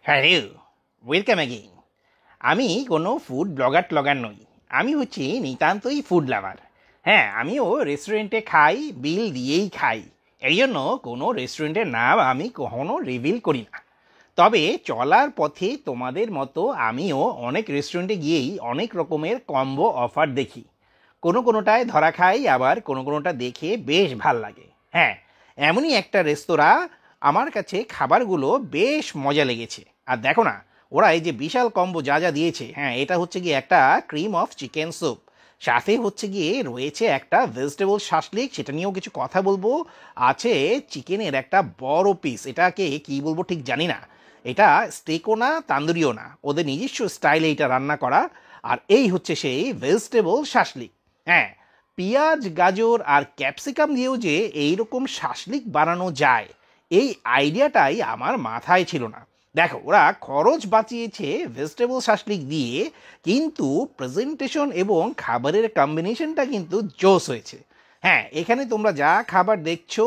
Hello, welcome again. আমি কোনো food blogger নই। আমি হচ্ছি নিতান্তই ফুড লাভার। হ্যাঁ, আমিও রেস্টুরেন্টে খাই, বিল দিয়েই খাই। এই জন্য কোনো রেস্টুরেন্টের নাম আমি কখনো রিভিল করি না। তবে চলার পথে তোমাদের মতো আমিও অনেক রেস্টুরেন্টে গিয়েই অনেক রকমের কম্বো অফার দেখি। কোনোটায় ধরা খাই, আবার কোনোটা দেখে বেশ ভাল লাগে। হ্যাঁ, এমনই একটা রেস্তোরাঁ, আমার কাছে খাবারগুলো বেশ মজা লেগেছে। আর দেখো না, ওরা এই যে বিশাল কম্বো যা যা দিয়েছে, হ্যাঁ, এটা হচ্ছে গিয়ে একটা ক্রিম অফ চিকেন স্যুপ, সাথে হচ্ছে গিয়ে রয়েছে একটা ভেজিটেবল শাসলিক, সেটা নিয়েও কিছু কথা বলবো। আছে চিকেনের একটা বড় পিস, এটাকে কি বলবো ঠিক জানি না। এটা স্টেকও না, তান্দুরিও না, ওদের নিজস্ব স্টাইলে এটা রান্না করা। আর এই হচ্ছে সেই ভেজিটেবল শাসলিক। হ্যাঁ, পেঁয়াজ, গাজর আর ক্যাপসিকাম দিয়েও যে এইরকম শাসলিক বানানো যায়, এই আইডিয়াটাই আমার মাথায় ছিল না। দেখো, ওরা খরচ বাঁচিয়েছে ভেজিটেবল শাসলিক দিয়ে, কিন্তু প্রেজেন্টেশন এবং খাবারের কম্বিনেশনটা কিন্তু জোস হয়েছে। হ্যাঁ, এখানে তোমরা যা খাবার দেখছো,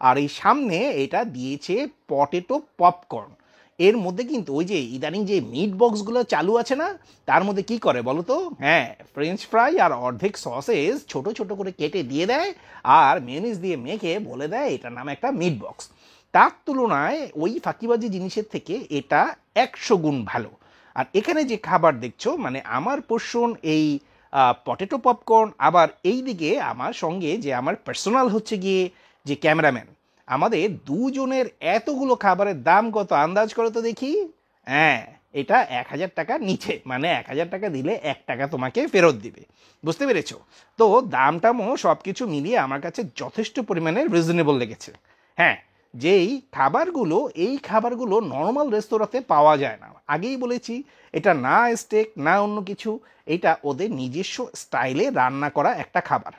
আর এই সামনে এটা দিয়েছে পটেটো পপকর্ন। এর মধ্যে কিন্তু ওই যে ইদানিং যে মিট বক্সগুলো চালু আছে না, তার মধ্যে কি করে বলো তো? হ্যাঁ, ফ্রেঞ্চ ফ্রাই আর অর্ধেক সসেস ছোট ছোট করে কেটে দিয়ে দেয়, আর মেয়োনিজ দিয়ে মেখে বলে দেয় এটার নাম একটা মিট বক্স। তার তুলনায় ওই ফাঁকিবাজি জিনিসের থেকে এটা 100 গুণ ভালো। আর এখানে যে খাবার দেখছো, মানে আমার পোর্শন এই পটেটো পপকর্ন, আবার এই দিকে আমার সঙ্গে যে আমার পার্সোনাল হচ্ছে গিয়ে যে ক্যামেরাম্যান, আমাদের দুজনের এতগুলো খাবারের দাম কত আন্দাজ করো তো দেখি। হ্যাঁ, এটা 1,000 টাকার নিচে, মানে 1,000 টাকা দিলে 1 টাকা তোমাকে ফেরত দিবে। বুঝতে পেরেছো? তো দামটামও সব কিছু মিলিয়ে আমার কাছে যথেষ্ট পরিমাণে রিজনেবল লেগেছে। হ্যাঁ, যেই খাবারগুলো, এই খাবারগুলো নর্মাল রেস্তোরাঁতে পাওয়া যায় না। আগেই বলেছি, এটা না স্টেক না অন্য কিছু, এটা ওদের নিজস্ব স্টাইলে রান্না করা একটা খাবার।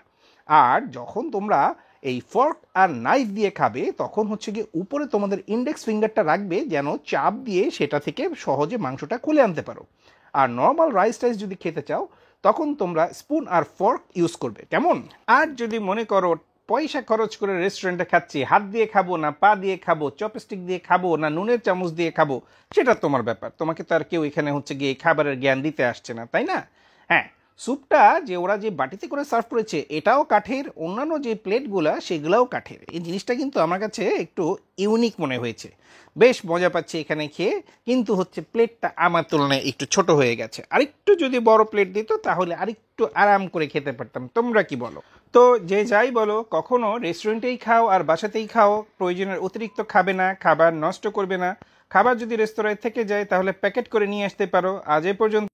আর যখন তোমরা এই ফর্ক আর নাইফ দিয়ে খাবে, তখন হচ্ছে গিয়ে উপরে তোমাদের ইন্ডেক্স ফিঙ্গারটা রাখবে, যেন চাপ দিয়ে সেটা থেকে সহজে মাংসটা খুলে আনতে পারো। আর নর্মাল রাইস যদি খেতে চাও, তখন তোমরা স্পুন আর ফর্ক ইউজ করবে, কেমন? আর যদি মনে করো পয়সা খরচ করে রেস্টুরেন্টে খাচ্ছি, হাত দিয়ে খাবো না পা দিয়ে খাবো, চপস্টিক দিয়ে খাবো না নুনের চামচ দিয়ে খাবো, সেটা তোমার ব্যাপার। তোমাকে তো আর কেউ এখানে হচ্ছে গিয়ে খাবারের জ্ঞান দিতে আসছে না, তাই না? হ্যাঁ, স্যুপটা যে ওরা যে বাটিতে করে সার্ভ করেছে, এটাও কাঠের, অন্যান্য যে প্লেটগুলা সেগুলাও কাঠের। এই জিনিসটা কিন্তু আমার কাছে একটু ইউনিক মনে হয়েছে। বেশ মজা পাচ্ছি এখানে খেয়ে, কিন্তু হচ্ছে প্লেটটা আমার তুলনায় একটু ছোট হয়ে গেছে। আরেকটু যদি বড় প্লেট দিত, তাহলে আরেকটু আরাম করে খেতে পারতাম। তোমরা কি বলো? তো যে যাই বলো, কখনো রেস্টুরেন্টেই খাও আর বাসাতেই খাও, প্রয়োজনের অতিরিক্ত খাবে না, খাবার নষ্ট করবে না। খাবার যদি রেস্তোরাঁয় থেকে যায়, তাহলে প্যাকেট করে নিয়ে আসতে পারো। আজ এ পর্যন্ত।